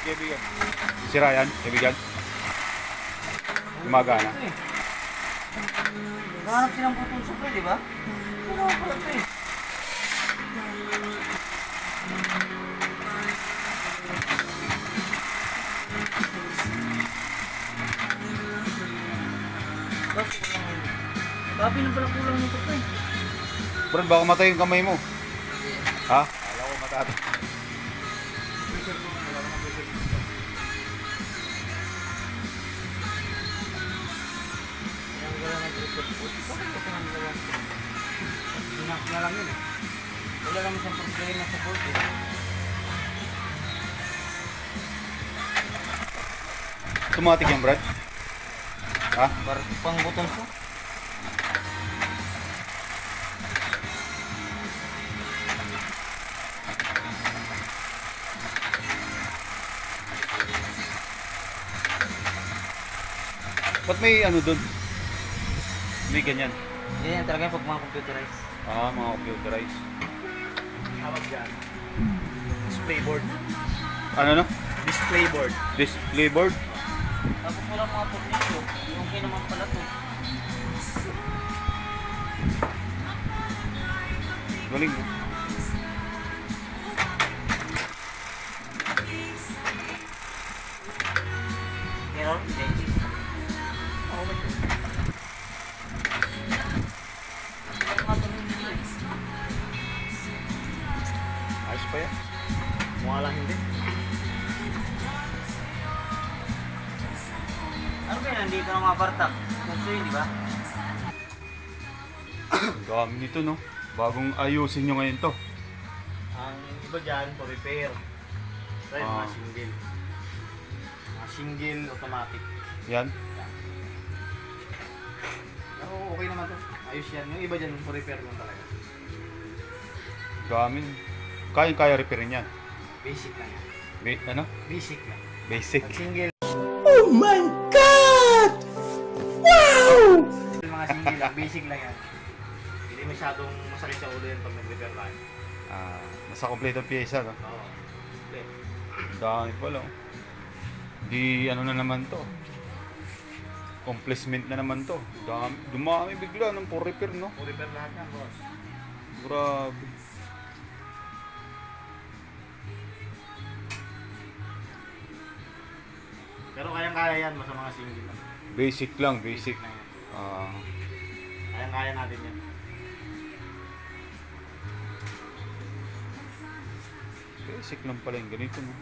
kaibigan. Sira yan, kaibigan. Gumagana. Naghanap silang butong supply, di ba? Wala pala ito eh. Babi na pala kulang nito pa eh. Brad, baka matay yung kamay mo. Ha? Kala ko matata. Sinak na lang yun eh. Wala lang isang problema sa board eh. Automatic yan, Brad. Ha? Pang butong ko. Ba't may ano doon? May ganyan. Yan talaga yung pag mga computerized. Ah, mga computerized. Tawag dyan. Display board. Ano no? Display board. Display board. Tapos wala mga tornilyo. Yung okay naman pala to. Galing. Meron? Hindi. Oo ba ito? Wala mga tornilyo. Ayos pa yan. Mukha lang hindi. Ano kaya nandito ng mga bartak? Kunsoy, di ba? Ang dami nito, no? Bagong ayusin nyo ngayon to. Ang iba dyan, for repair. Ito yung mga Ah. single. Mga single automatic. Yan. Pero okay naman to. Ayos yan. Yung iba dyan, for repair lang talaga. Dami. Kaya repairin yan. Basic lang yan. Ano? Basic lang. Basic. Pag single, Oh my God! Wow! mga single lang, basic lang yan. Hindi masyadong masakit sa ulo yan pag nag-repair lang. Ah, nasa kompleto pyesa, no? Oo. Okay. Dami pala. Oh. Di ano na naman to. Complacement na naman to. Dumami bigla ng for repair, no? For repair lahat yan, boss. Grabe. Pero kayang-kaya yan mo sa mga single lang. Basic lang, basic. Na yan. Ah, Kayang-kaya natin yan. basic lang pala yung ganito, no?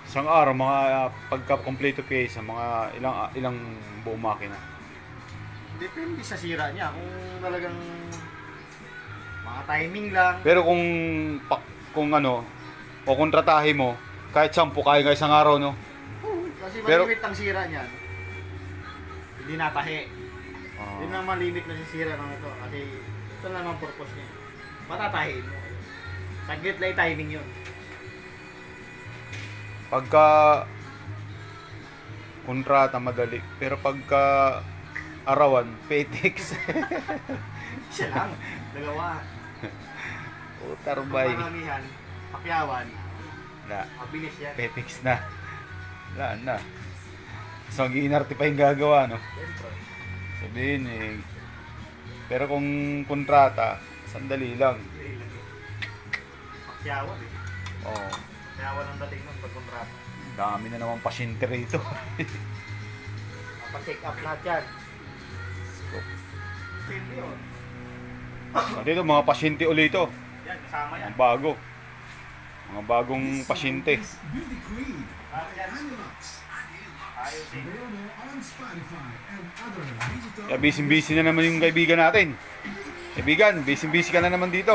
Isang araw, mga pagka-kompleto pyesa, mga ilang buong makina. Depende sa sira niya. Kung talagang mga timing lang. Pero kung ano, o kontratahe mo, kahit 10 kaya nga isang araw, no? Kasi Pero- malimit ang sira niyan. Hindi natahi. Ah, Yun ang malimit na sisira ng ito. Kasi ito lang ang purpose niya. Matatahin mo. Saglit lang yung timing yun. pagka kontrata madali, pero pagka arawan, petex. Siya lang. Dalawa. Utarbay. Pagmaramihan, pakyawan, Na, mabilis yan. petex na. Wala na. So, mag-iinarte pa yung gagawa, no? Siyempre. Sabihin eh. Pero kung kontrata, sandali lang. Pakyawan eh. Oh, Pakyawan ang dating nun pag kontrata. dami na naman pasyente rito. Mapa-check up lahat yan. Depende yun. Dito, mga pasyente ulit ito. Yan, kasama yan. Ang bago. Mga bagong pasyente. Kasama yan. Ayos eh. Kaya busy-busy na naman yung kaibigan natin. Kaibigan, busy-busy ka na naman dito.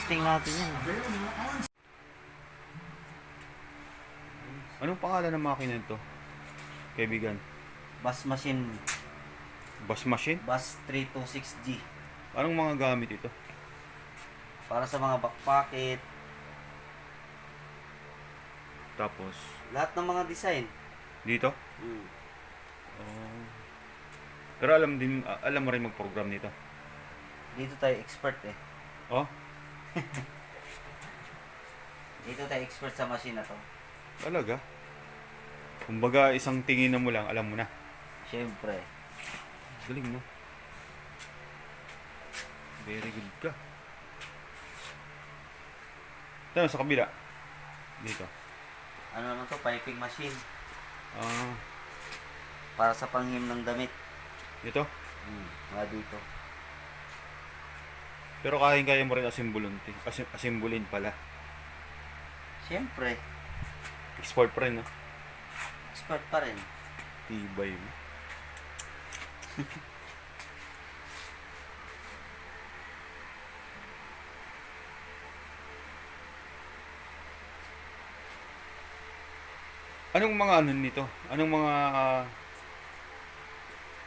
Testing natin yan. Anong pangalan ng makina nito? Kaibigan. Bus machine. Bus machine? Bus 326G. Anong mga gamit ito? Para sa mga backpocket. Tapos, Lahat ng mga design. dito? Mm. Oh. Pero alam mo rin mag-program nito. Dito tayo expert eh. Oh, Dito tayo expert sa machine na to. talaga. Kumbaga, isang tingin mo lang, alam mo na. Siyempre. Galing mo. Very good ka. Ito sa kabila. Dito. Ano naman to? Piping machine. Ah, Para sa panghim ng damit. dito. Mga dito. Pero kaya mo rin asimbulin pala. Siyempre. Export pa rin, no? Expert pa rin. Tibay mo. Anong mga ano nito? Anong mga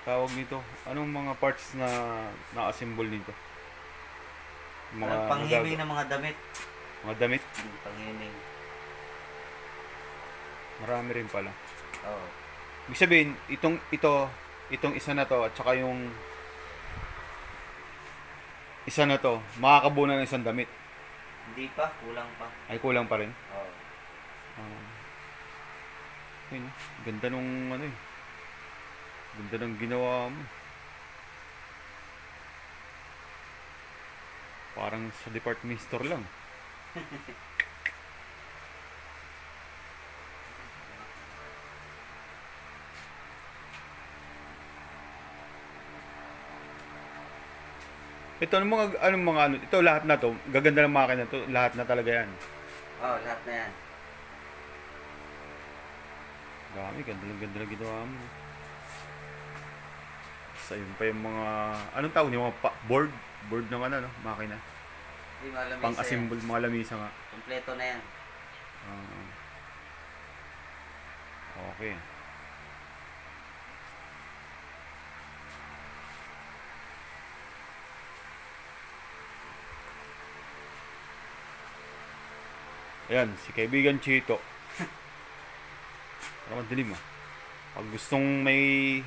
tawag nito? Anong mga parts na na-assemble nito? Mga panghiming ng mga damit. mga damit? Panghiming. Marami rin pala. Oo. Ibig sabihin, itong isa na to at saka yung isa na to, makakabuo na ng isang damit. Hindi pa. Kulang pa. Ay, kulang pa rin. Oo. Ayun, ganda nung ano eh. Ganda ng ginawa mo. Parang sa department store lang. Ito anong mga ano, ito lahat na to, gaganda ng makina to, lahat na talaga yan. Oo, lahat na yan. Dami, ganda ng ginawa mo. Sa yun pa yung mga, anong tawag niyo, mga board ng ano, no? Makina. Hindi malamig Pang-assemble, mga lamisa nga. Kompleto na yan. Ah, okay. Ayan, si kaibigan Chito. Parang madilim ah. Pag gustong may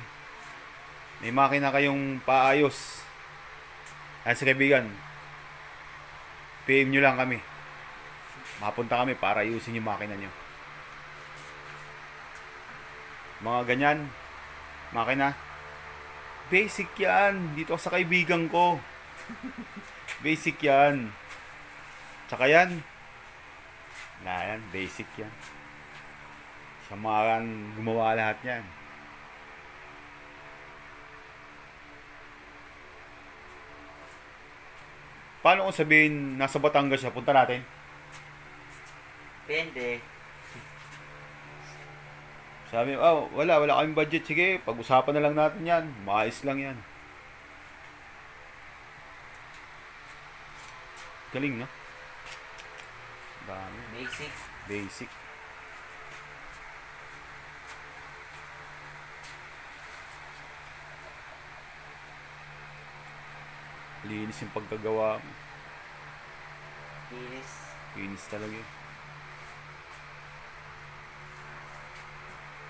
makina kayong paayos, ayan si kaibigan, PM nyo lang kami. Mapunta kami para ayusin yung makina nyo. Mga ganyan, makina, basic yan. Dito sa kaibigan ko. Basic yan. Tsaka yan, yan, basic yan. Siya mga gumawa lahat yan. Paano kung sabihin, nasa Batangas siya, punta natin? Depende. Sabi, oh, wala kaming budget. Sige, pag-usapan na lang natin yan. Maayos lang yan. Galing, no? Dami. Basic. Basic. Linis yung pagkagawa mo. Linis. Linis talaga eh.